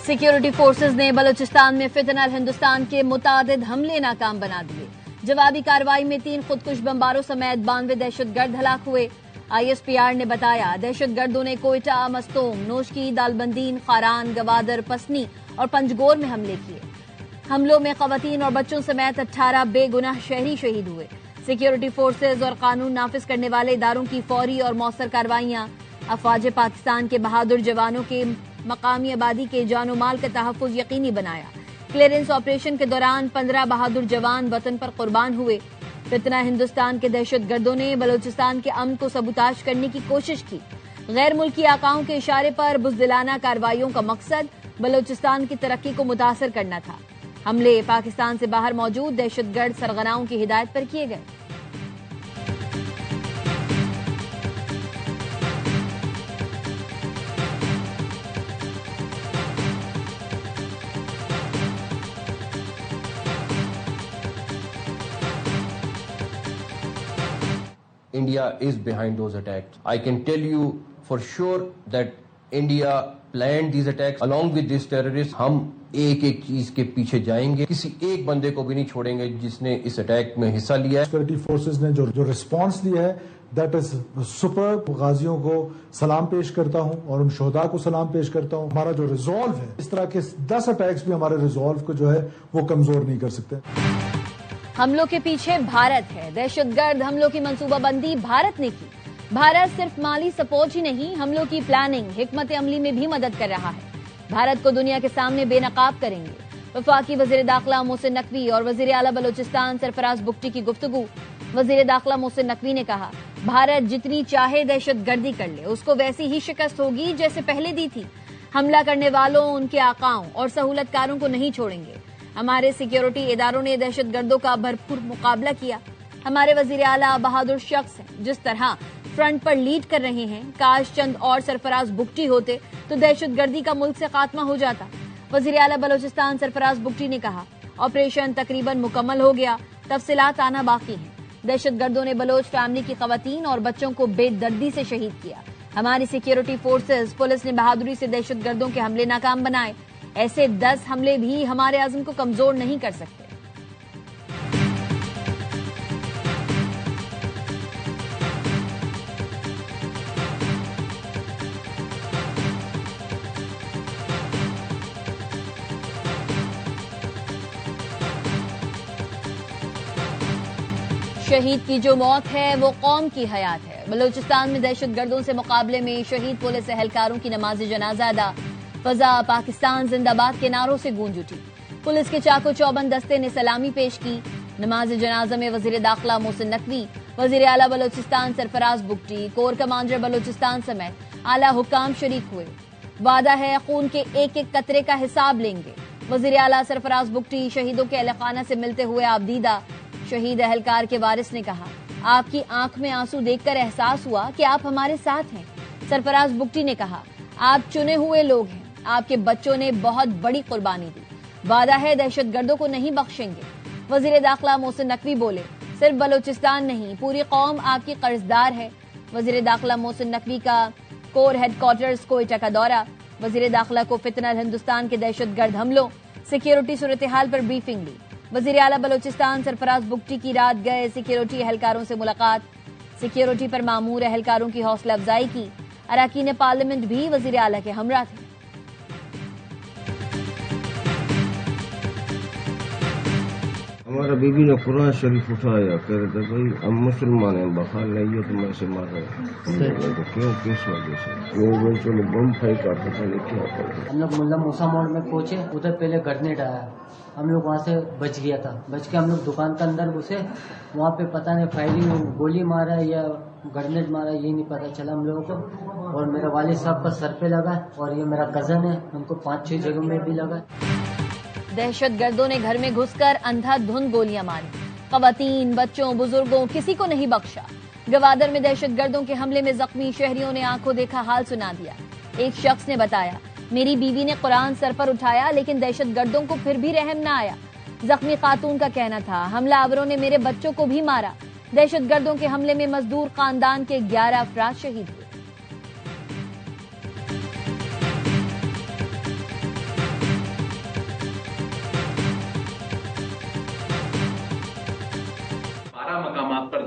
Security forces ने बलूचिस्तान में फितनल हिंदुस्तान के मुतादिद हमले नाकाम बना दिए। जवाबी कार्रवाई में 3 खुदकुश बमबारों समेत 92 दहशतगर्द हलाक हुए। ISPR ने बताया दहशतगर्दों ने कोयटा, मस्तोम, नोशकी, दालबंदीन, खारान, गवादर, पसनी और पंजगोर में हमले किए। हमलों में खवातीन और बच्चों समेत 18 बेगुनाह शहरी शहीद हुए। सिक्योरिटी फोर्सेज और कानून नाफिज करने वाले इदारों की फौरी और मौसर कार्रवाइयां अफवाज पाकिस्तान के बहादुर जवानों के मकामी आबादी के जानो माल का तहफ्फुज यकीनी बनाया। क्लियरेंस ऑपरेशन के दौरान 15 बहादुर जवान वतन पर कुर्बान हुए। फितना हिंदुस्तान के दहशतगर्दों ने बलूचिस्तान के अमन को सबूताज करने की कोशिश की। गैर मुल्की आकाओं के इशारे पर बुज़दिलाना कार्रवाइयों का मकसद बलूचिस्तान की तरक्की को मुतासर करना था। हमले पाकिस्तान से बाहर मौजूद दहशतगर्द सरगनाओं की हिदायत पर किए गए। India is behind those attacks. I can tell you for sure that India planned these attacks along with these terrorists. हम एक एक चीज के पीछे जाएंगे, किसी एक बंदे को भी नहीं छोड़ेंगे जिसने इस अटैक में हिस्सा लिया है। सिक्योरिटी फोर्सेज ने जो रिस्पांस दिया है दैट इज सुपर। गाजियों को सलाम पेश करता हूं और उन शोहदा को सलाम पेश करता हूं। हमारा जो रिजॉल्व है, इस तरह के 10 अटैक्स भी हमारे रिजॉल्व को जो है वो कमजोर नहीं कर सकते। हमलों के पीछे भारत है। दहशतगर्द हमलों की मंसूबाबंदी भारत ने की। भारत सिर्फ माली सपोर्ट ही नहीं, हमलों की प्लानिंग, हिकमत अमली में भी मदद कर रहा है। भारत को दुनिया के सामने बेनकाब करेंगे। वफाकी वजीर दाखिला मोहसिन नकवी और वजीर आला बलूचिस्तान सरफराज बुगटी की गुफ्तगू। वजीर दाखिला मोहसिन नकवी ने कहा, भारत जितनी चाहे दहशतगर्दी कर ले, उसको वैसी ही शिकस्त होगी जैसे पहले दी थी। हमला करने वालों, उनके आकाओं और सहूलतकारों को नहीं छोड़ेंगे। हमारे सिक्योरिटी इदारों ने दहशतगर्दों का भरपूर मुकाबला किया। हमारे वजीर आला बहादुर शख्स हैं। जिस तरह फ्रंट पर लीड कर रहे हैं, काश चंद और सरफराज बुगटी होते तो दहशतगर्दी का मुल्क से खात्मा हो जाता। वजीर आला बलूचिस्तान सरफराज बुगटी ने कहा, ऑपरेशन तकरीबन मुकम्मल हो गया, तफसीलात आना बाकी है। दहशतगर्दों ने बलोच फैमिली की खवातीन और बच्चों को बेदर्दी से शहीद किया। हमारी सिक्योरिटी फोर्सेज, पुलिस ने बहादुरी से दहशतगर्दों के हमले नाकाम बनाए। ऐसे 10 हमले भी हमारे आज़म को कमजोर नहीं कर सकते। शहीद की जो मौत है वो कौम की हयात है। बलूचिस्तान में दहशतगर्दों से मुकाबले में शहीद पुलिस एहलकारों की नमाज जनाजा अदा। फजा पाकिस्तान जिंदाबाद के नारों से गूंज उठी। पुलिस के चाको चौबंद दस्ते ने सलामी पेश की। नमाज जनाजा में वजीर दाखिला मोहसिन नकवी, वजीर आला बलूचिस्तान सरफराज बुगटी, कोर कमांडर बलूचिस्तान समेत आला हुकाम शरीक हुए। वादा है खून के एक एक कतरे का हिसाब लेंगे। वजीर आला सरफराज बुगटी शहीदों के अहलखाना से मिलते हुए आबदीदा। शहीद एहलकार के वारिस ने कहा, आपकी आंख में आंसू देखकर एहसास हुआ कि आप हमारे साथ हैं। सरफराज बुगटी ने कहा, आप चुने हुए लोग हैं। आपके बच्चों ने बहुत बड़ी कुर्बानी दी। वादा है दहशतगर्दों को नहीं बख्शेंगे। वजीर दाखिला मोहसिन नकवी बोले, सिर्फ बलूचिस्तान नहीं, पूरी कौम आपकी कर्जदार है। वजीर दाखिला मोहसिन नकवी का कोर हेडक्वार्टर्स कोयटा का दौरा। वजीर दाखिला को फितनल हिंदुस्तान के दहशतगर्द हमलों, सिक्योरिटी सूरत हाल पर ब्रीफिंग ली। वजीर आला बलूचिस्तान सरफराज बुगटी की रात गए सिक्योरिटी एहलकारों से मुलाकात। सिक्योरिटी पर मामूर एहलकारों की हौसला अफजाई की। अरकान पार्लियामेंट भी वजीर आला के हमरा थे। हमारा बीबी ने कुरान शरीफ उठाया, कह रहे थे भाई हम मुसलमान हैं, बखार नहीं है तो मैं से मार रहे हैं। तो क्यों, किस वजह से? वो बच्चों ने बम फेंका, पता नहीं क्या कर। हम लोग मुल्ला मूसा मोड़ में पहुंचे, उधर पहले ग्रेनेड आया, हम लोग वहाँ से बच गया था। बच के हम लोग दुकान के अंदर घुसे, वहाँ पे पता नहीं फायरिंग, गोली मारा या ग्रेनेड मारा, ये नहीं पता चला हम लोगों को। और मेरा वालिद साहब का सर पे लगा और ये मेरा कजन है, उनको 5-6 जगहों में भी लगा। दहशतगर्दों ने घर में घुसकर अंधाधुंध गोलियां मारी। खवातीन, बच्चों, बुजुर्गों, किसी को नहीं बख्शा। गवादर में दहशतगर्दों के हमले में जख्मी शहरियों ने आंखों देखा हाल सुना दिया। एक शख्स ने बताया, मेरी बीवी ने कुरान सर पर उठाया लेकिन दहशतगर्दों को फिर भी रहम न आया। जख्मी खातून का कहना था, हमलावरों ने मेरे बच्चों को भी मारा। दहशतगर्दों के हमले में मजदूर खानदान के 11 अफराद शहीद हुए।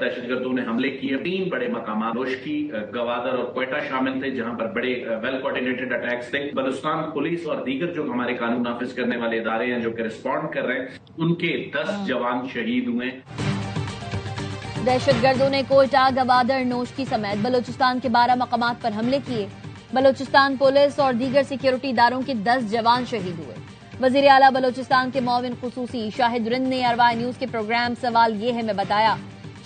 दहशतगर्दों ने हमले किए। 3 बड़े मकाम नोशकी, गवादर और क्वेटा शामिल थे, जहां पर बड़े वेल कोऑर्डिनेटेड अटैक्स थे। बलूचिस्तान पुलिस और दीगर जो हमारे कानून नाफिज करने वाले इदारे हैं, जो कि रिस्पॉन्ड कर रहे हैं, उनके 10 जवान शहीद हुए। दहशतगर्दों ने कोयटा, गवादर, नोशकी समेत बलूचिस्तान के 12 मकामात पर हमले किए। बलूचिस्तान पुलिस और दीगर सिक्योरिटी इदारों के 10 जवान शहीद हुए। वजीर आला बलूचिस्तान के मुआविन खुसूसी शाहिद रिंद ने अरवाई न्यूज के प्रोग्राम सवाल ये है में बताया,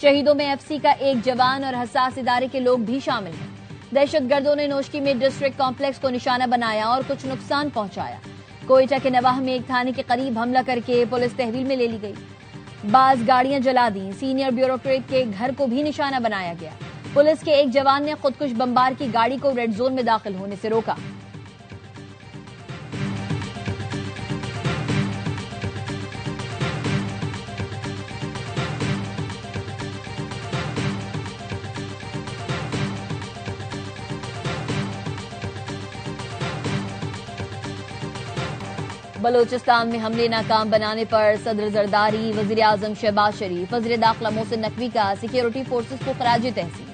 शहीदों में एफसी का 1 जवान और हसास इदारे के लोग भी शामिल हैं। दहशतगर्दों ने नोशकी में डिस्ट्रिक्ट कॉम्प्लेक्स को निशाना बनाया और कुछ नुकसान पहुंचाया। कोयटा के नवाह में एक थाने के करीब हमला करके पुलिस तहवील में ले ली गई। बाज गाड़ियां जला दी। सीनियर ब्यूरोक्रेट के घर को भी निशाना बनाया गया। पुलिस के एक जवान ने खुदकुश बमबार की गाड़ी को रेड जोन में दाखिल होने से रोका। बलूचिस्तान में हमले नाकाम बनाने पर सदर जरदारी, वजीर आजम शहबाज शरीफ, वजीर दाखिला मोहसिन नकवी का सिक्योरिटी फोर्सेस को खराज तहसीन,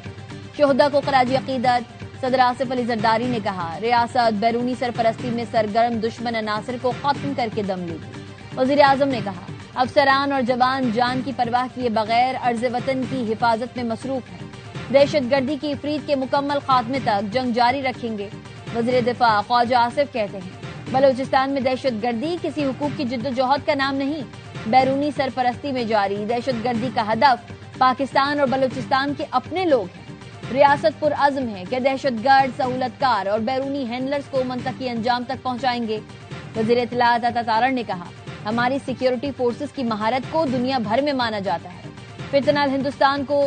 शोहदा को खराज अकीदत। सदर आसिफ अली जरदारी ने कहा, रियासत बैरूनी सरपरस्ती में सरगर्म दुश्मन अनासर को खत्म करके दम लेगी। वजीर आजम ने कहा, अफसरान और जवान जान की परवाह किए बगैर अर्ज वतन की हिफाजत में मसरूफ हैं। दहशतगर्दी की इफरीत के मुकम्मल खात्मे तक जंग जारी रखेंगे। वजीर दिफा ख्वाजा आसिफ कहते हैं, बलूचिस्तान में दहशतगर्दी किसी हुकूक की जिद्दोजहद का नाम नहीं, बैरूनी सरपरस्ती में जारी दहशतगर्दी का हदफ पाकिस्तान और बलूचिस्तान के अपने लोग हैं। रियासत पुरअज़्म है कि दहशतगर्द, सहूलतकार और बैरूनी हैंडलर्स को मंतकी अंजाम तक पहुंचाएंगे। वज़ीर इत्तलात अता तारड़ ने कहा, हमारी सिक्योरिटी फोर्सेस की महारत को दुनिया भर में माना जाता है। फितनाल हिंदुस्तान को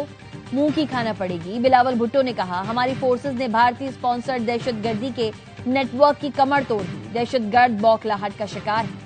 मुंह की खाना पड़ेगी। बिलावल भुट्टो ने कहा, हमारी फोर्सेस ने भारतीय स्पॉन्सर्ड दहशतगर्दी के नेटवर्क की कमर तोड़ दी। दहशतगर्द बौखलाहट का शिकार है।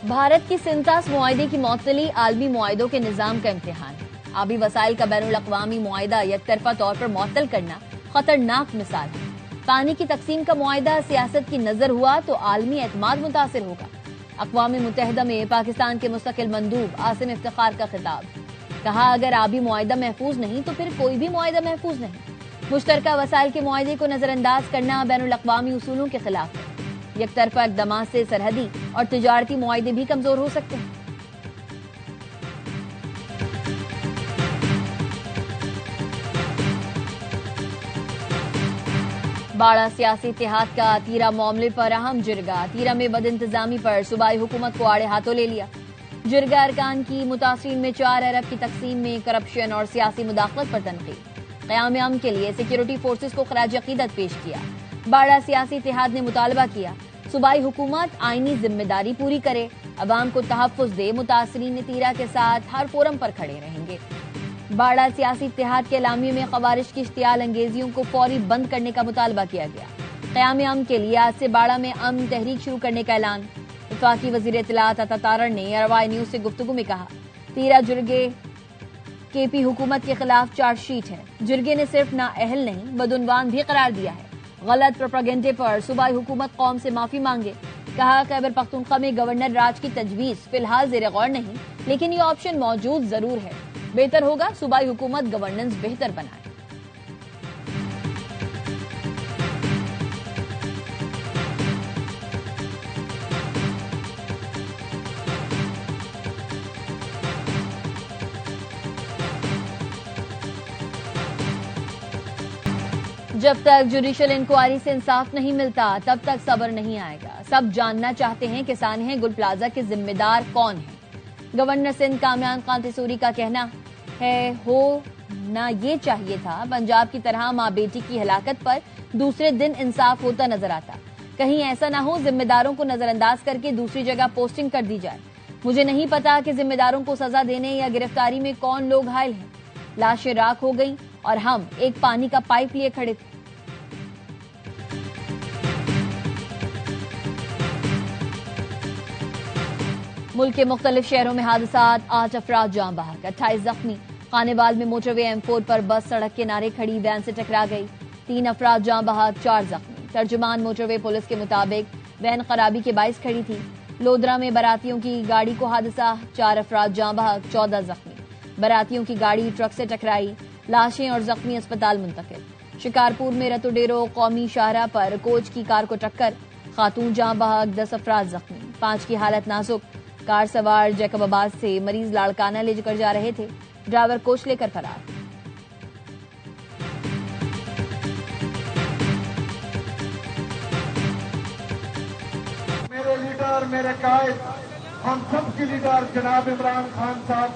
भारत की सिंतास मुआहदे की मअतली आलमी मुआहदों के निजाम का इम्तिहान है। आबी वसाइल का बैनुल-अक़वामी मुआहदा यकतरफा तौर पर मुअत्तल करना खतरनाक मिसाल है। पानी की तकसीम का मुआहदा सियासत की नजर हुआ तो आलमी एतमाद मुतासिर होगा। अक़वाम मुत्तहिदा में पाकिस्तान के मुस्तकिल मंदूब आसिम इफ्तिखार का खिताब, कहा, अगर आबी मुआहदा महफूज नहीं तो फिर कोई भी मुआहदा महफूज नहीं। मुश्तरका वसाइल के मुआहदे को नजरअंदाज करना बैनुल-अक़वामी उसूलों के खिलाफ है। यकतरफा इक़दामात से सरहदी और तिजारती मुआहदे भी कमजोर हो सकते हैं। बाड़ा सियासी इत्तेहाद का तीरा मामले पर अहम जिरगा। तीरा में बदइंतजामी पर सूबाई हुकूमत को आड़े हाथों ले लिया। जिरगा अरकान की मुतासरीन में 4 अरब की तकसीम में करप्शन और सियासी मुदाखलत पर तनकीद। क़याम अमन के लिए सिक्योरिटी फोर्सेस को खराज अकीदत पेश किया। बाड़ा सियासी इत्तेहाद ने मुतालबा किया, सूबाई हुकूमत आईनी जिम्मेदारी पूरी करे, अवाम को तहफ़्फ़ुज़ दे। मुतासरीन तीरा के साथ हर फोरम पर खड़े रहेंगे। बाड़ा सियासी इत्तेहाद के एलामिये में ख़वारिज की इश्तियाल अंगेजियों को फौरी बंद करने का मुतालबा किया गया। क़याम अमन के लिए आज से बाड़ा में अमन तहरीक शुरू करने का ऐलान। वफाकी वज़ीर इत्तलात अता तारड़ ने अरवाई न्यूज से गुफ्तगू में कहा, तीरा जुर्गे केपी हुकूमत के खिलाफ चार्जशीट है। जुर्गे ने सिर्फ नाअहल नहीं बदउनवान भी करार दिया है। गलत प्रोपेगेंडे पर सूबाई हुकूमत कौम से माफी मांगे। कहा, खैबर पख्तूनख्वा में गवर्नर राज की तजवीज फिलहाल ज़ेर गौर नहीं, लेकिन ये ऑप्शन मौजूद जरूर है। बेहतर होगा सूबाई हुकूमत गवर्नेंस बेहतर बनाए। जब तक जुडिशियल इंक्वायरी से इंसाफ नहीं मिलता तब तक सब्र नहीं आएगा। सब जानना चाहते हैं किसान हैं गुल प्लाजा के जिम्मेदार कौन है। गवर्नर सिंध कामरान खान तिसूरी का कहना है, हो ना ये चाहिए था। पंजाब की तरह माँ बेटी की हलाकत पर दूसरे दिन इंसाफ होता नजर आता। कहीं ऐसा ना हो जिम्मेदारों को नजरअंदाज करके दूसरी जगह पोस्टिंग कर दी जाए। मुझे नहीं पता कि जिम्मेदारों को सजा देने या गिरफ्तारी में कौन लोग घायल हैं। लाशें राख हो गई और हम एक पानी का पाइप लिए खड़े थे। मुल्क के मुख्तलिफ शहरों में हादसात, 8 अफराद जाँ बहक, 28 जख्मी। खानेवाल में मोटरवे M4 पर बस सड़क किनारे खड़ी वैन से टकरा गई, 3 अफराद जाँ बहक, 4 जख्मी। तर्जुमान मोटरवे पुलिस के मुताबिक वैन खराबी के बाइस खड़ी थी। लोधरा में बारातियों की गाड़ी को हादसा, 4 अफराद जाँ बहक, 14 जख्मी। बारातियों की गाड़ी ट्रक से टकराई, लाशें और जख्मी अस्पताल मुंतकिल। शिकारपुर में रतुडेरो कौमी शाहरा पर कोच की कार को टक्कर, खातून जाँ बहक, 10 अफराद जख्मी। 5 की हालत नाजुक। कार सवार जैकबाबाद से मरीज लाड़काना लेकर जा रहे थे, ड्राइवर कोच लेकर फरार। मेरे लीडर, मेरे कायद, हम सब के लीडर जनाब इमरान खान साहब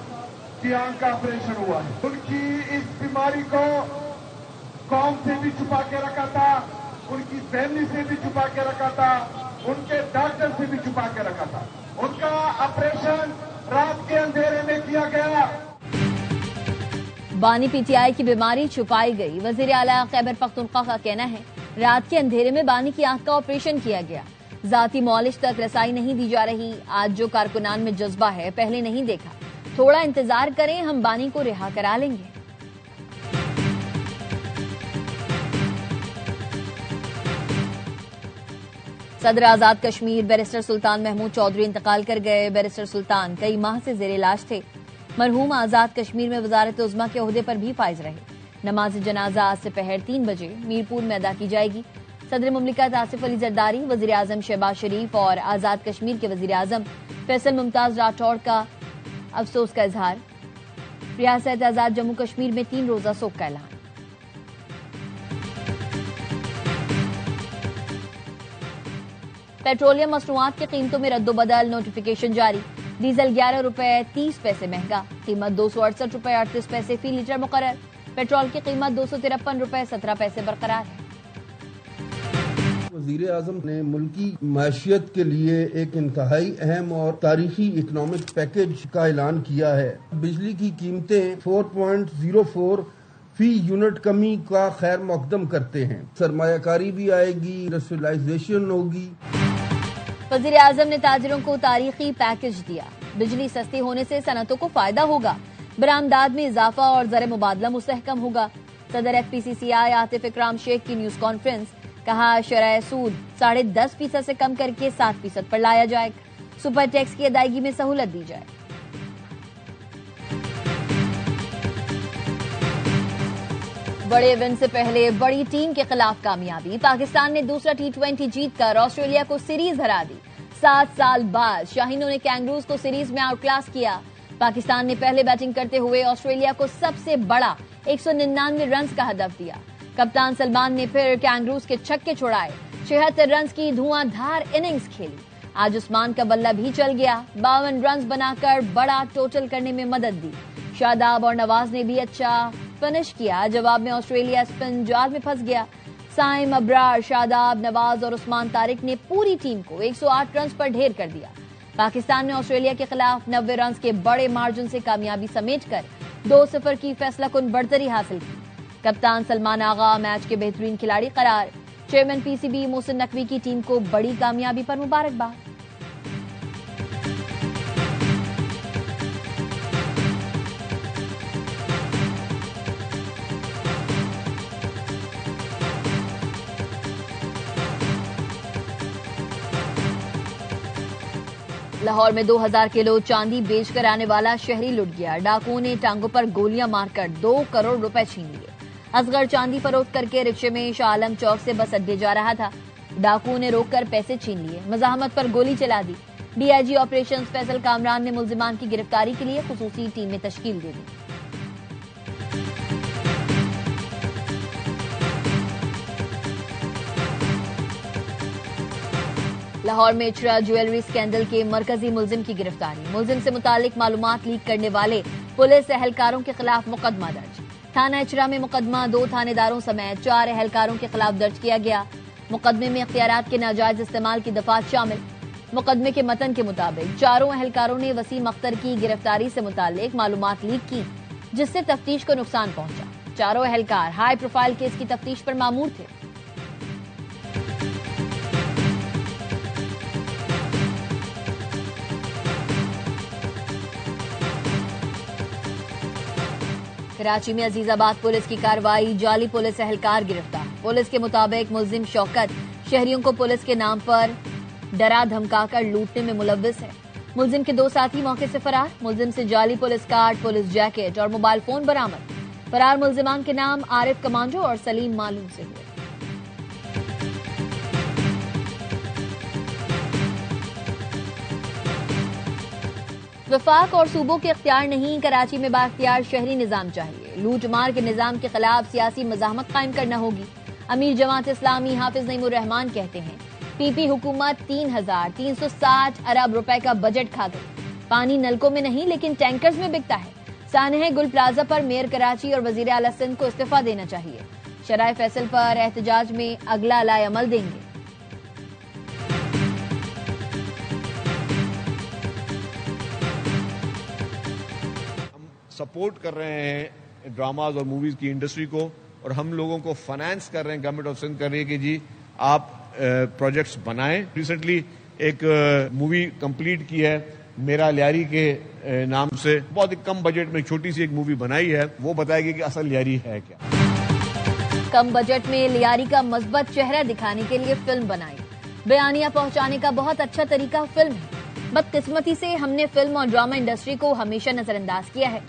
की आंख का ऑपरेशन हुआ है। उनकी इस बीमारी को कौम से भी छुपा के रखा था, उनकी फैमिली से भी छुपा के रखा था, उनके डॉक्टर से भी छुपा के रखा था। उनका ऑपरेशन रात के अंधेरे में किया गया। बानी PTI की बीमारी छुपाई गई। वजीर आला खैबर पख्तूनख्वा का कहना है, रात के अंधेरे में बानी की आंख का ऑपरेशन किया गया। जाती मौलिश तक रसाई नहीं दी जा रही। आज जो कारकुनान में जज्बा है पहले नहीं देखा, थोड़ा इंतजार करें, हम बानी को रिहा करा लेंगे। सदर आजाद कश्मीर बैरिस्टर सुल्तान महमूद चौधरी इंतकाल कर गए। बैरिस्टर सुल्तान कई माह से जेर इलाज थे। मरहूम आजाद कश्मीर में वजारत उज़्मा के ओहदे पर भी फाइज रहे। नमाज जनाजा आज दोपहर 3 बजे मीरपुर में अदा की जाएगी। सदर मुमलिकत आसिफ अली जरदारी, वजीर आजम शहबाज शरीफ और आजाद कश्मीर के वजीर आजम फैसल मुमताज राठौड़ का अफसोस का इजहार। रियासत आजाद जम्मू कश्मीर में 3 रोजा सोग का ऐलान। पेट्रोलियम मसनूआत की कीमतों में रद्दोबदल, नोटिफिकेशन जारी। डीजल 11 रुपए 30 पैसे महंगा, कीमत 268 रुपए 38 पैसे फी लीटर मुकर्रर। पेट्रोल की कीमत 253 रुपए 17 पैसे बरकरार है। वज़ीर आज़म ने मुल्की माशियत के लिए एक इंतहाई अहम और तारीखी इकनॉमिक पैकेज का ऐलान किया है। बिजली की कीमतें 4.04 फी यूनिट कमी का खैर मकदम करते हैं। सरमायाकारी भी आएगी, इंडस्ट्रियलाइजेशन होगी। वज़ीर आज़म ने ताजिरों को तारीखी पैकेज दिया। बिजली सस्ती होने से सनतों को फायदा होगा, बरामदाद में इजाफा और ज़र मुबादला मुस्तहकम होगा। सदर FPCCI आतिफ इकराम शेख की न्यूज कॉन्फ्रेंस, कहा शरह सूद 10.5% से कम करके 7% पर लाया जाएगा। सुपर टैक्स की अदायगी में सहूलत दी जाए। बड़े विन से पहले बड़ी टीम के खिलाफ कामयाबी। पाकिस्तान ने दूसरा T20 जीतकर ऑस्ट्रेलिया को सीरीज हरा दी। 7 साल बाद शाहीनों ने कैंगरूज को सीरीज में आउटक्लास किया। पाकिस्तान ने पहले बैटिंग करते हुए ऑस्ट्रेलिया को सबसे बड़ा 199 रन का हदफ दिया। कप्तान सलमान ने फिर कैंगरूज के छक्के छुड़ाए, 76 रन की धुआंधार इनिंग्स खेली। आज उस्मान का बल्ला भी चल गया, 52 रन बनाकर बड़ा टोटल करने में मदद दी। शादाब और नवाज ने भी अच्छा फिनिश किया। जवाब में ऑस्ट्रेलिया स्पिन जाल में फंस गया। साइम, अब्रार, शादाब, नवाज और उस्मान तारिक ने पूरी टीम को 108 रन पर ढेर कर दिया। पाकिस्तान ने ऑस्ट्रेलिया के खिलाफ 90 रन के बड़े मार्जिन से कामयाबी समेटकर 2-0 की फैसलाकुन बढ़तरी हासिल की। कप्तान सलमान आगा मैच के बेहतरीन खिलाड़ी करार। चेयरमैन PCB मोहसिन नकवी की टीम को बड़ी कामयाबी पर मुबारकबाद। लाहौर में 2000 किलो चांदी बेचकर आने वाला शहरी लुट गया। डाकुओं ने टांगों पर गोलियां मारकर 2 करोड़ रुपए छीन लिए। असगर चांदी फरोख्त करके रिक्शे में शाह आलम चौक से बस अड्डे जा रहा था। डाकुओं ने रोककर पैसे छीन लिए, मज़ाहमत पर गोली चला दी। DIG ऑपरेशंस फैसल कामरान ने मुल्जिमान की गिरफ्तारी के लिए खुसूसी टीमें तश्कील दे दी। लाहौर में इचरा ज्वेलरी स्कैंडल के मरकजी मुलजिम की गिरफ्तारी। मुलजिम से मुतालिक मालूमात लीक करने वाले पुलिस एहलकारों के खिलाफ मुकदमा दर्ज। थाना इचरा में मुकदमा 2 थानेदारों समेत 4 एहलकारों के खिलाफ दर्ज किया गया। मुकदमे में इख्तियारात के नाजायज इस्तेमाल की दफात शामिल। मुकदमे के मतन के मुताबिक चारों एहलकारों ने वसीम अख्तर की गिरफ्तारी से मुतालिक मालूमात लीक की, जिससे तफ्तीश को नुकसान पहुंचा। चारों एहलकार हाई प्रोफाइल केस की तफ्तीश पर मामूर थे। कराची में अजीजाबाद पुलिस की कार्रवाई, जाली पुलिस एहलकार गिरफ्तार। पुलिस के मुताबिक मुलजिम शौकत शहरियों को पुलिस के नाम पर डरा धमकाकर लूटने में मुलव्विस है। मुलजिम के 2 साथी मौके से फरार। मुलजिम से जाली पुलिस कार्ड, पुलिस जैकेट और मोबाइल फोन बरामद। फरार मुलजिमान के नाम आरिफ कमांडो और सलीम मालूम से हुए। वफाक और सूबों के इख्तियार नहीं, कराची में बाख्तियार शहरी निजाम चाहिए। लूट मार के निजाम के खिलाफ सियासी मज़ाहमत कायम करना होगी। अमीर जमात इस्लामी हाफिज नईमुर रहमान कहते हैं, पीपी हुकूमत 3,360 अरब रुपए का बजट खा गई। पानी नलकों में नहीं लेकिन टैंकर्स में बिकता है। सानह गुल प्लाजा पर मेयर कराची और वजीर आला सिंध को इस्तीफा देना चाहिए। शराय फैसल पर एहतजाज में अगला लाए अमल देंगे। सपोर्ट कर रहे हैं ड्रामाज और मूवीज की इंडस्ट्री को, और हम लोगों को फाइनेंस कर रहे हैं, गवर्नमेंट ऑफ सिंध कर रही है कि जी आप प्रोजेक्ट्स बनाएं। रिसेंटली एक मूवी कंप्लीट की है मेरा लियारी के नाम से, बहुत ही कम बजट में छोटी सी एक मूवी बनाई है, वो बताएगी कि असल लियारी है क्या। कम बजट में लियारी का मस्बत चेहरा दिखाने के लिए फिल्म बनाई। बयानिया पहुंचाने का बहुत अच्छा तरीका फिल्म है। बदकिस्मती से हमने फिल्म और ड्रामा इंडस्ट्री को हमेशा नजरअंदाज किया है।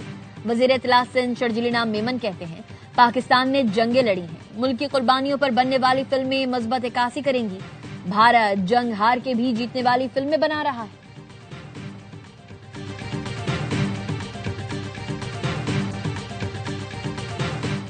वजीर इत्तला सिंध शर्जील इनाम मेमन कहते हैं, पाकिस्तान ने जंगें लड़ी हैं, मुल्क की कुर्बानियों पर बनने वाली फिल्में मस्बत इक्कासी करेंगी। भारत जंग हार के भी जीतने वाली फिल्में बना रहा है।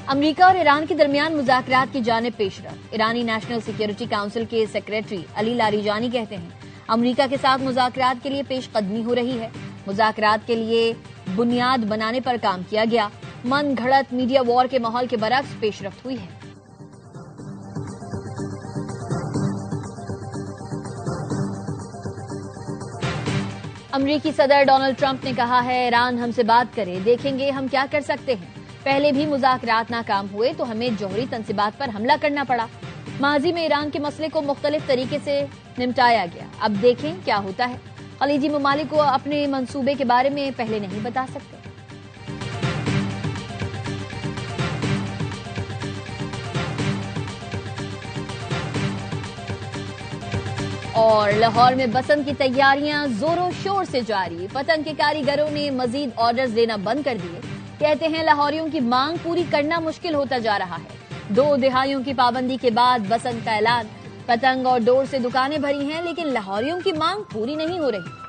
अमेरिका और ईरान के दरमियान मुज़ाकरात की जानिब पेशरफ। ईरानी नेशनल सिक्योरिटी काउंसिल के सेक्रेटरी अली लारीजानी कहते हैं, अमेरिका के साथ मुज़ाकरात के लिए पेशकदमी हो रही है। मुज़ाकरात के लिए बुनियाद बनाने पर काम किया गया। मन घड़त मीडिया वॉर के माहौल के बरक्स पेशरफ्त हुई है। अमरीकी सदर डोनाल्ड ट्रंप ने कहा है, ईरान हमसे बात करे, देखेंगे हम क्या कर सकते हैं। पहले भी मुज़ाकरात नाकाम हुए तो हमें जौहरी तंसीबात पर हमला करना पड़ा। माजी में ईरान के मसले को मुख्तलिफ तरीके से निपटाया गया। अब देखें क्या होता है। खलीजी ममालिक को अपने मंसूबे के बारे में पहले नहीं बता सकते। और लाहौर में बसंत की तैयारियां जोरों शोर से जारी। पतंग के कारीगरों ने मजीद ऑर्डर्स देना बंद कर दिए। कहते हैं लाहौरियों की मांग पूरी करना मुश्किल होता जा रहा है। 2 दिहाइयों की पाबंदी के बाद बसंत का ऐलान। पतंग और डोर से दुकानें भरी हैं लेकिन लाहौरियों की मांग पूरी नहीं हो रही।